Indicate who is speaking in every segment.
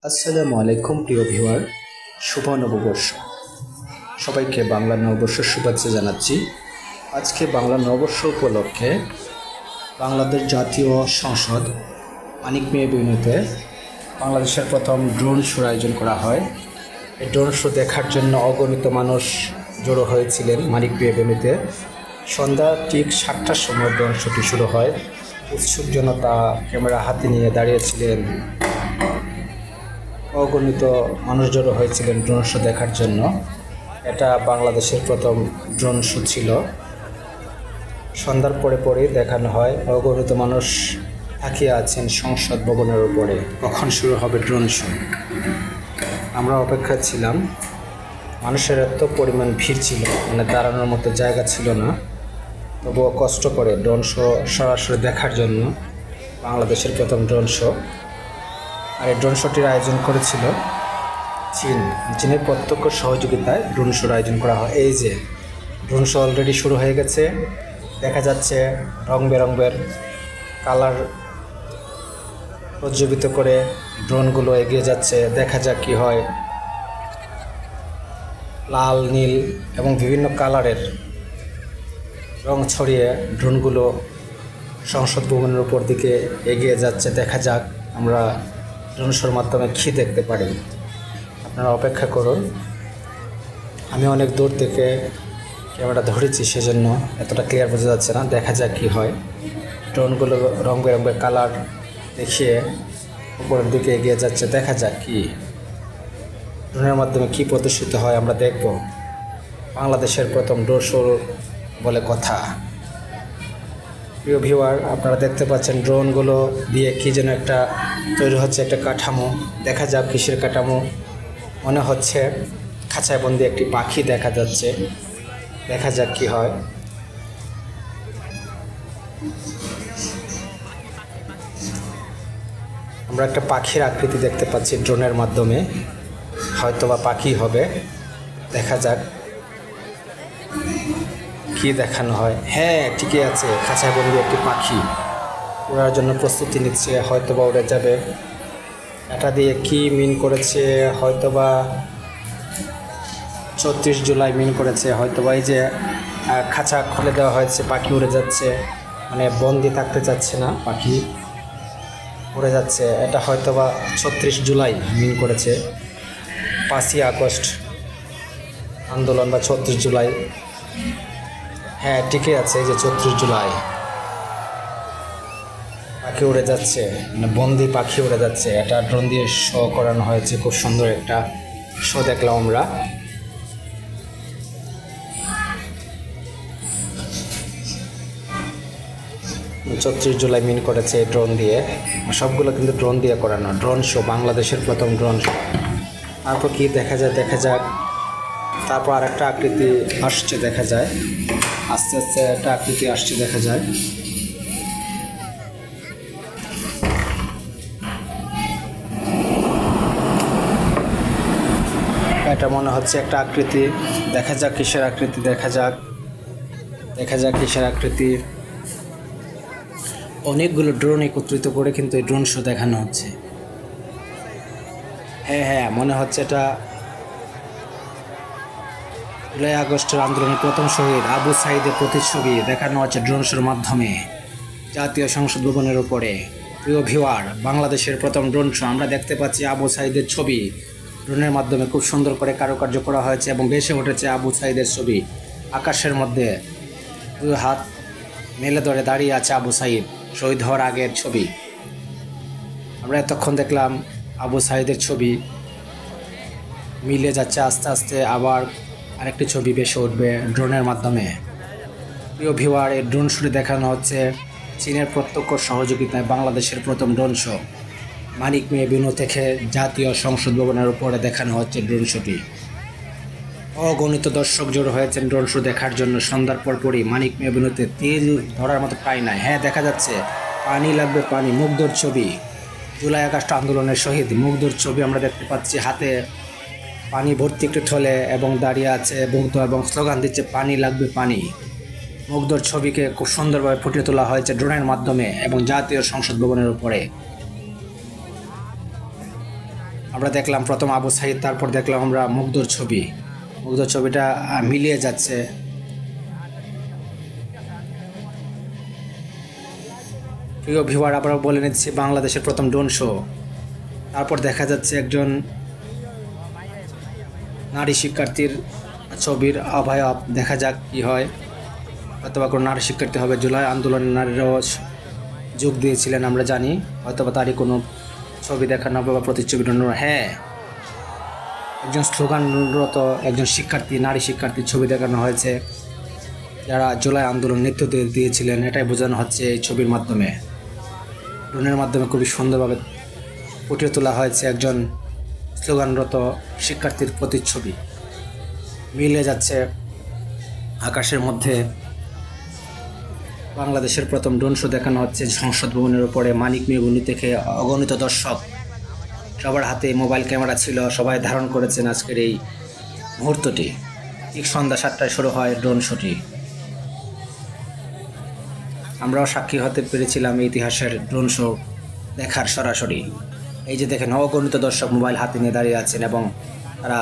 Speaker 1: আসসালামু আলাইকুম প্রিয় ভিউয়ার, শুভ নববর্ষ। সবাইকে বাংলা নববর্ষের শুভেচ্ছা জানাচ্ছি। আজকে বাংলা নববর্ষ উপলক্ষে বাংলাদেশ জাতীয় সংসদ মানিক মিয়া এভিনিউতে বাংলাদেশের প্রথম ড্রোন শোর আয়োজন করা হয়। এই ড্রোন শো দেখার জন্য অগণিত মানুষ জড়ো হয়েছিলেন মানিক মিয়া এভিনিউতে। সন্ধ্যা ঠিক 7টার সময় ড্রোন শোটি শুরু হয়। উৎসুক জনতা ক্যামেরা হাতে নিয়ে দাঁড়িয়েছিলেন। অগণিত মানুষ জড়ো হয়েছিলেন ড্রোন শো দেখার জন্য। এটা বাংলাদেশের প্রথম ড্রোন শো ছিল। সন্ধ্যার পরে দেখানো হয়। অগণিত মানুষ তাকিয়ে আছেন সংসদ ভবনের উপরে, কখন শুরু হবে ড্রোন শো। আমরা অপেক্ষা ছিলাম। মানুষের এত পরিমাণ ভিড় ছিল, মানে দাঁড়ানোর মতো জায়গা ছিল না। তবুও কষ্ট করে ড্রোন শো সরাসরি দেখার জন্য, বাংলাদেশের প্রথম ড্রোন শো। আর এই ড্রোন শোটির আয়োজন করেছিল চীনের প্রত্যক্ষ সহযোগিতায় ড্রোন শোর আয়োজন করা হয়। এই যে ড্রোন শো অলরেডি শুরু হয়ে গেছে। দেখা যাচ্ছে রং বেরঙের কালার প্রজ্বলিত করে ড্রোনগুলো এগিয়ে যাচ্ছে। দেখা যাক কি হয়। লাল, নীল এবং বিভিন্ন কালারের রং ছড়িয়ে ড্রোনগুলো সংসদ ভবনের উপর দিকে এগিয়ে যাচ্ছে। দেখা যাক আমরা ড্রোন শোর মাধ্যমে কী দেখতে পারি। আপনারা অপেক্ষা করুন। আমি অনেক দূর থেকে ক্যামেরা ধরেছি, সেজন্য এতটা ক্লিয়ার বোঝা যাচ্ছে না। দেখা যাক কী হয়। ড্রোনগুলো রং বেরঙের কালার দেখিয়ে উপরের দিকে এগিয়ে যাচ্ছে। দেখা যাক কি ড্রোনের মাধ্যমে কী প্রদর্শিত হয়, আমরা দেখব। বাংলাদেশের প্রথম ড্রোন শো বলে কথা। প্রিয় ভিউয়ার, আপনারা দেখতে পাচ্ছেন ড্রোনগুলো দিয়ে কী যেন একটা তৈরি হচ্ছে, একটা কাঠামো। দেখা যাক কিসের কাঠামো। মনে হচ্ছে খাঁচায় বন্দি একটি পাখি দেখা যাচ্ছে। দেখা যাক কি হয়। আমরা একটা পাখির আকৃতি দেখতে পাচ্ছি ড্রোনের মাধ্যমে, হয়তোবা পাখি হবে। দেখা যাক কি দেখানো হয়। হ্যাঁ, ঠিকই আছে, খাঁচায় বন্দি একটি পাখি উড়ার জন্য প্রস্তুতি নিচ্ছে, হয়তোবা উড়ে যাবে। এটা দিয়ে কি মিন করেছে, হয়তোবা 34 জুলাই মিন করেছে। হয়তোবা এই যে খাঁচা খুলে দেওয়া হয়েছে, পাখি উড়ে যাচ্ছে, মানে বন্দি থাকতে চাচ্ছে না, পাখি উড়ে যাচ্ছে। এটা হয়তোবা 36 জুলাই মিন করেছে। 5ই আগস্ট আন্দোলন বা 36 জুলাই। হ্যাঁ, ঠিকই আছে, এই যে 34 জুলাই। পাখি উড়ে যাচ্ছে, মানে বন্দি পাখি উড়ে যাচ্ছে। এটা ড্রোন দিয়ে শো করানো হয়েছে। খুব সুন্দর একটা শো দেখলাম আমরা। চৌত্রিশ জুলাই মিন করেছে ড্রোন দিয়ে। সবগুলো কিন্তু ড্রোন দিয়ে করানো ড্রোন শো, বাংলাদেশের প্রথম ড্রোন শো। তারপর কি দেখা যাক। তারপর আর একটা আকৃতি আসছে, দেখা যায় আস্তে আস্তে একটা আকৃতি আসছে, দেখা যায়। এটা মনে হচ্ছে একটা আকৃতি। দেখা যাক কিসের আকৃতি। দেখা যাক কিসের আকৃতি। অনেকগুলো ড্রোন একত্রিত করে কিন্তু এই ড্রোন শো দেখানো হচ্ছে। হ্যাঁ, মনে হচ্ছে এটা জুলাই আগস্টের আন্দোলনের প্রথম শহীদ আবু সাঈদের প্রতিচ্ছবি দেখানো হচ্ছে ড্রোন শোর মাধ্যমে জাতীয় সংসদ ভবনের উপরে। প্রিয় ভিউয়ার, বাংলাদেশের প্রথম ড্রোন শো আমরা দেখতে পাচ্ছি। আবু সাঈদের ছবি ড্রোনের মাধ্যমে খুব সুন্দর করে কারুকার্য করা হয়েছে এবং ভেসে উঠেছে আবু সাঈদের ছবি। আকাশের মধ্যে 2 হাত মেলে ধরে দাঁড়িয়ে আছে আবু সাঈদ, শহীদ হওয়ার আগের ছবি। আমরা এতক্ষণ দেখলাম আবু সাঈদের ছবি মিলে যাচ্ছে, আস্তে আস্তে আবার আরেকটি ছবি ভেসে উঠবে ড্রোনের মাধ্যমে। প্রিয় ভিউয়ার, এই ড্রোন শোটি দেখানো হচ্ছে চীনের প্রত্যক্ষ সহযোগিতায় বাংলাদেশের প্রথম ড্রোন শো মানিক মিয়া এভিনিউ থেকে জাতীয় সংসদ ভবনের উপরে দেখানো হচ্ছে ড্রোন শোটি। অগণিত দর্শক জড়ো হয়েছেন ড্রোন শো দেখার জন্য। সন্ধ্যার পরই মানিক মিয়া এভিনিউতে তেল ধরার মতো প্রায় নাই। হ্যাঁ, দেখা যাচ্ছে পানি লাগবে পানি। মুগ্ধর ছবি, জুলাই আগস্ট আন্দোলনের শহীদ মুগ্ধর ছবি আমরা দেখতে পাচ্ছি। হাতে পানি ভর্তি একটু ঠলে এবং দাঁড়িয়ে আছে মুগ্ধ এবং স্লোগান দিচ্ছে পানি লাগবে পানি। মুগ্ধর ছবিকে খুব সুন্দরভাবে ফুটিয়ে তোলা হয়েছে ড্রোনের মাধ্যমে এবং জাতীয় সংসদ ভবনের উপরে। আমরা দেখলাম প্রথম আবু সাইদ, তারপর দেখলাম আমরা মুগ্ধর ছবি। মুগ্ধর ছবিটা মিলিয়ে যাচ্ছে। প্রিয় ভিউয়ার, আবার বলে নিচ্ছি বাংলাদেশের প্রথম ড্রোন শো। তারপর দেখা যাচ্ছে একজন নারী শিক্ষার্থীর ছবির অবয়ব। দেখা যাক কি হয়, অথবা কোনো নারী শিক্ষার্থী হবে। জুলাই আন্দোলনে নারীরাও যোগ দিয়েছিলেন আমরা জানি, হয়তোবা তারই কোনো ছবি দেখানো হবে বা প্রতিচ্ছবি। হ্যাঁ, একজন স্লোগানরত একজন শিক্ষার্থী, নারী শিক্ষার্থীর ছবি দেখানো হয়েছে, যারা জুলাই আন্দোলন নেতৃত্ব দিয়েছিলেন। এটাই বোঝানো হচ্ছে এই ছবির মাধ্যমে। ড্রোনের মাধ্যমে খুবই সুন্দরভাবে ফুটিয়ে তোলা হয়েছে একজন স্লোগানরত শিক্ষার্থীর প্রতিচ্ছবি। মিলে যাচ্ছে আকাশের মধ্যে। বাংলাদেশের প্রথম ড্রোন শো দেখানো হচ্ছে সংসদ ভবনের উপরে। মানিক মিয়া থেকে অগণিত দর্শক, সবার হাতে মোবাইল ক্যামেরা ছিল, সবাই ধারণ করেছেন আজকের এই মুহূর্তটি। ঠিক সন্ধ্যা 7টায় শুরু হয় ড্রোন শোটি। আমরাও সাক্ষী হতে পেরেছিলাম ইতিহাসের ড্রোন শো দেখার সরাসরি। এই যে দেখেন, অগণিত দর্শক মোবাইল হাতে নিয়ে দাঁড়িয়ে আছেন এবং তারা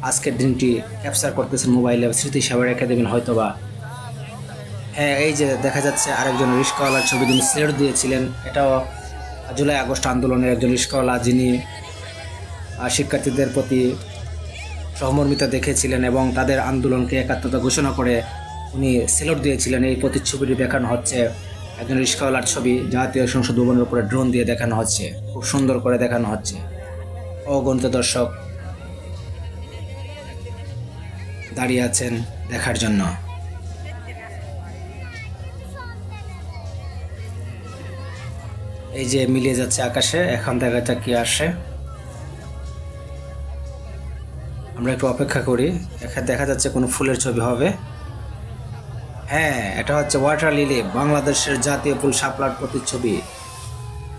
Speaker 1: আজকের দিনটি ক্যাপচার করতেছেন মোবাইলে, স্মৃতি হিসাবে রেখে দেবেন হয়তোবা। হ্যাঁ, এই যে দেখা যাচ্ছে আরেকজন রিস্কাওয়ালার ছবি, যিনি স্লেট দিয়েছিলেন। এটাও জুলাই আগস্ট আন্দোলনের একজন রিস্কাওয়ালা, যিনি শিক্ষার্থীদের প্রতি সহমর্মিতা দেখেছিলেন এবং তাদের আন্দোলনকে একাত্মতা ঘোষণা করে উনি সেলুট দিয়েছিলেন। এই প্রতিচ্ছবিটি দেখানো হচ্ছে একজন রিস্কাওয়ালার ছবি, জাতীয় সংসদ ভবনের উপরে ড্রোন দিয়ে দেখানো হচ্ছে। খুব সুন্দর করে দেখানো হচ্ছে। অগণিত দর্শক দাঁড়িয়ে আছেন দেখার জন্য। এই যে মিলিয়ে যাচ্ছে আকাশে। এখন দেখা যাক কি আসে। আমরা একটু অপেক্ষা করি। এখানে দেখা যাচ্ছে কোনো ফুলের ছবি হবে। হ্যাঁ, এটা হচ্ছে ওয়াটার লিলি, বাংলাদেশের জাতীয় ফুল শাপলার প্রতিচ্ছবি।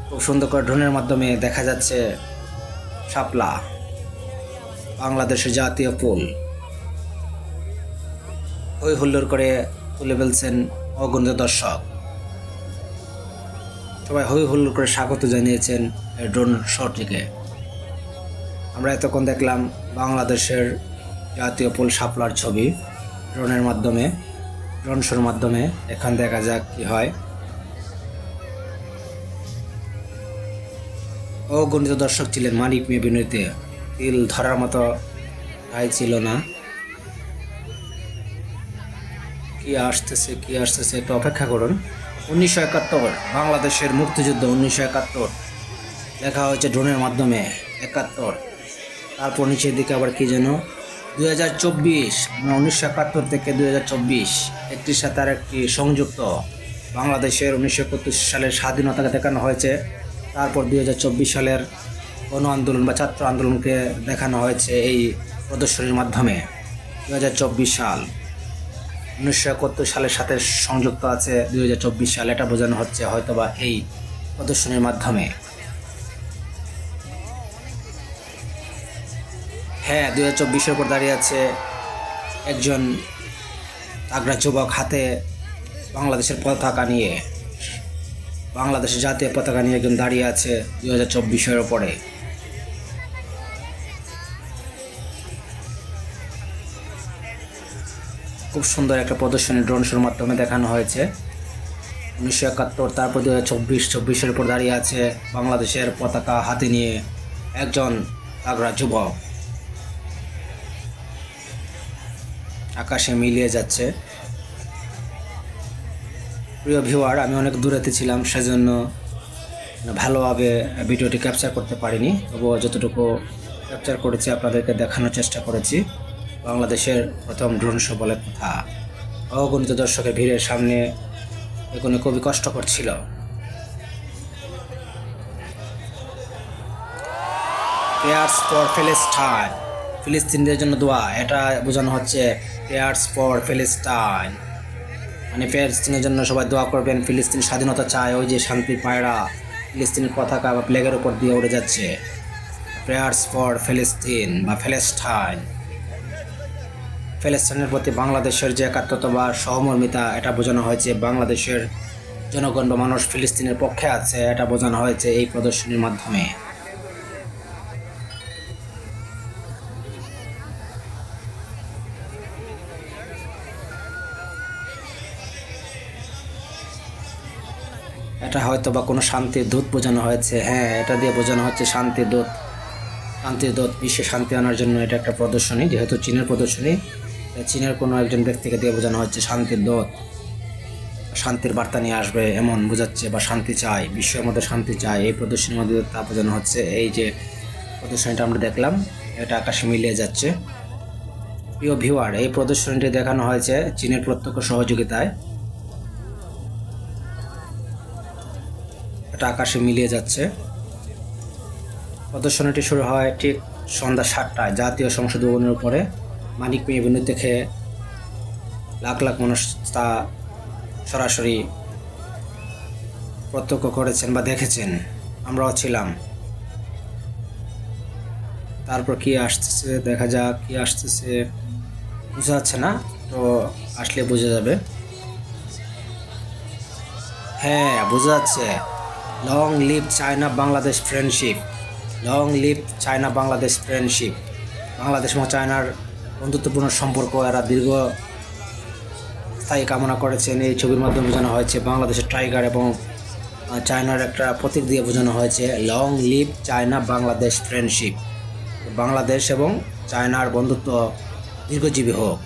Speaker 1: খুব সুন্দর করে ড্রোনের মাধ্যমে দেখা যাচ্ছে শাপলা, বাংলাদেশের জাতীয় ফুল। হই হুল্লোড় করে তুলে ফেলছেন অগণিত দর্শক। সবাই হই হুল্লোড় করে স্বাগত জানিয়েছেন এই ড্রোন শোটিকে। আমরা এতক্ষণ দেখলাম বাংলাদেশের জাতীয় ফুল শাপলার ছবি ড্রোনের মাধ্যমে, ড্রোন শোর মাধ্যমে। এখন দেখা যাক কি হয়। অগণিত দর্শক ছিলেন। মানিক মিয়া বিনয়তে তিল ধরার মতো ঠাঁই ছিল না। কি আসতেছে একটু অপেক্ষা করুন। 1971 বাংলাদেশের মুক্তিযুদ্ধ, 1971 লেখা হয়েছে ড্রোনের মাধ্যমে। 71, তারপর নিচের দিকে আবার কি যেন 2024, 1971 থেকে 2024 একটির সাথে আর একটি সংযুক্ত। বাংলাদেশের 1971 সালের স্বাধীনতাকে দেখানো হয়েছে। তারপর 2024 সালের গণ আন্দোলন বা ছাত্র আন্দোলনকে দেখানো হয়েছে এই প্রদর্শনীর মাধ্যমে। 2024 সাল 1971 সালের সাথে সংযুক্ত আছে 2024 সাল, এটা বোঝানো হচ্ছে হয়তোবা এই প্রদর্শনীর মাধ্যমে। হ্যাঁ, 2024-এর উপর দাঁড়িয়ে আছে একজন তাগড়া যুবক, হাতে বাংলাদেশের পতাকা নিয়ে, বাংলাদেশের জাতীয় পতাকা নিয়ে একজন দাঁড়িয়ে আছে 2024-এর উপরে। খুব সুন্দর একটা প্রদর্শনী ড্রোন শোর মাধ্যমে দেখানো হয়েছে। 1971, তারপর 2024-এর উপর দাঁড়িয়ে আছে বাংলাদেশের পতাকা হাতে নিয়ে একজন তাগড়া যুবক। আকাশে মিলিয়ে যাচ্ছে। প্রিয় ভিউয়ার, আমি অনেক দূরেতে ছিলাম, সেজন্য ভালোভাবে ভিডিওটি ক্যাপচার করতে পারিনি। তবুও যতটুকু ক্যাপচার করেছি আপনাদেরকে দেখানোর চেষ্টা করেছি। বাংলাদেশের প্রথম ড্রোন শো বলে কথা। অগণিত দর্শকের ভিড়ের সামনে এগুলো খুবই কষ্টকর ছিল। প্রেয়ার্স ফর প্যালেস্টাইন, ফিলিস্তিনিদের জন্য দোয়া, এটা বোঝানো হচ্ছে প্রেয়ার্স ফর প্যালেস্টাইন, মানে ফিলিস্তিনের জন্য সবাই দোয়া করবেন। ফিলিস্তিন স্বাধীনতা চায়। ওই যে শান্তির পায়রা ফিলিস্তিনের পতাকা বা ফ্ল্যাগের উপর দিয়ে উড়ে যাচ্ছে। প্রেয়ার্স ফর প্যালেস্টাইন বা প্যালেস্টাইন, প্যালেস্টাইনের প্রতি বাংলাদেশের যে একাত্মতা বা সহমর্মিতা, এটা বোঝানো হয়েছে। বাংলাদেশের জনগণ বা মানুষ ফিলিস্তিনের পক্ষে আছে, এটা বোঝানো হয়েছে এই প্রদর্শনীর মাধ্যমে। এটা হয়তো বা কোনো শান্তির দূত বোঝানো হয়েছে। হ্যাঁ, এটা দিয়ে বোঝানো হচ্ছে শান্তির দূত। শান্তির দূত, বিশ্বে শান্তি আনার জন্য এটা একটা প্রদর্শনী, যেহেতু চীনের প্রদর্শনী, চীনের কোনো একজন ব্যক্তিকে দিয়ে বোঝানো হচ্ছে শান্তির দূত, শান্তির বার্তা নিয়ে আসবে এমন বোঝাচ্ছে, বা শান্তি চাই, বিশ্বের মধ্যে শান্তি চাই, এই প্রদর্শনীর মধ্যে তা বোঝানো হচ্ছে। এই যে প্রদর্শনীটা আমরা দেখলাম, এটা আকাশে মিলিয়ে যাচ্ছে। প্রিয় ভিউয়ার, এই প্রদর্শনীটি দেখানো হয়েছে চীনের প্রত্যক্ষ সহযোগিতায়। এটা আকাশে মিলিয়ে যাচ্ছে। প্রদর্শনীটি শুরু হয় ঠিক সন্ধ্যা 7টায় জাতীয় সংসদ ভবনের উপরে। মানিক মিয়া এভিনিউ থেকে লাখ লাখ মানুষ তা সরাসরি প্রত্যক্ষ করেছেন বা দেখেছেন, আমরাও ছিলাম। তারপর কি আসতেছে দেখা যাক, কি আসতেছে বোঝা যাচ্ছে না, তো আসলে বোঝা যাবে। হ্যাঁ, বোঝা যাচ্ছে, long live China Bangladesh friendship, long live China Bangladesh friendship. Bangladesh এবং চায়নার বন্ধুত্বপূর্ণ সম্পর্ক এরা দীর্ঘ স্থায়ী কামনা করেছেন। এই ছবির মাধ্যমে বোঝানো হয়েছে বাংলাদেশের টাইগার এবং চায়নার একটা প্রতীক দিয়ে বোঝানো হয়েছে long live China Bangladesh friendship. Bangladesh এবং চায়নার বন্ধুত্ব দীর্ঘজীবী হোক,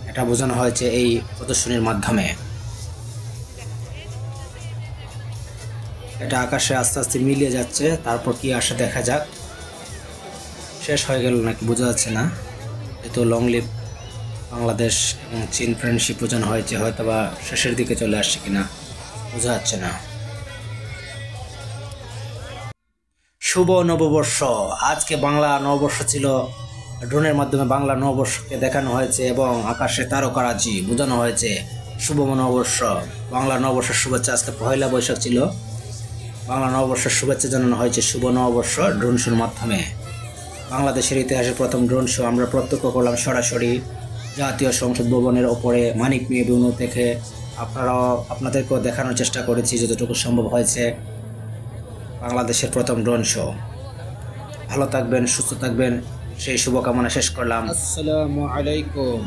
Speaker 1: এটা বোঝানো হয়েছে এই প্রদর্শনীর মাধ্যমে। এটা আকাশে আস্তে আস্তে মিলিয়ে যাচ্ছে, তারপর কি আসে দেখা যাক। শেষ হয়ে গেল নাকি বোঝা যাচ্ছে না, যেহেতু লং লিভ বাংলাদেশ এবং চীন ফ্রেন্ডশিপ বোঝানো হয়েছে, হয়তো বা শেষের দিকে চলে আসছে কিনা বোঝা যাচ্ছে না। শুভ নববর্ষ, আজকে বাংলা নববর্ষ ছিল। ড্রোনের মাধ্যমে বাংলা নববর্ষকে দেখানো হয়েছে এবং আকাশে তারকারাজি বোঝানো হয়েছে শুভ নববর্ষ। বাংলা নববর্ষের শুভেচ্ছা, আজকে পয়লা বৈশাখ ছিল, বাংলা নববর্ষের শুভেচ্ছা জানানো হয়েছে শুভ নববর্ষ ড্রোন শোর মাধ্যমে। বাংলাদেশের ইতিহাসে প্রথম ড্রোন শো আমরা প্রত্যক্ষ করলাম সরাসরি জাতীয় সংসদ ভবনের ওপরে মানিক মিয়া এভিনিউ থেকে। আপনাদেরকেও দেখানোর চেষ্টা করেছি যতটুকু সম্ভব হয়েছে। বাংলাদেশের প্রথম ড্রোন শো। ভালো থাকবেন, সুস্থ থাকবেন, সেই শুভকামনা শেষ করলাম। আসসালামু আলাইকুম।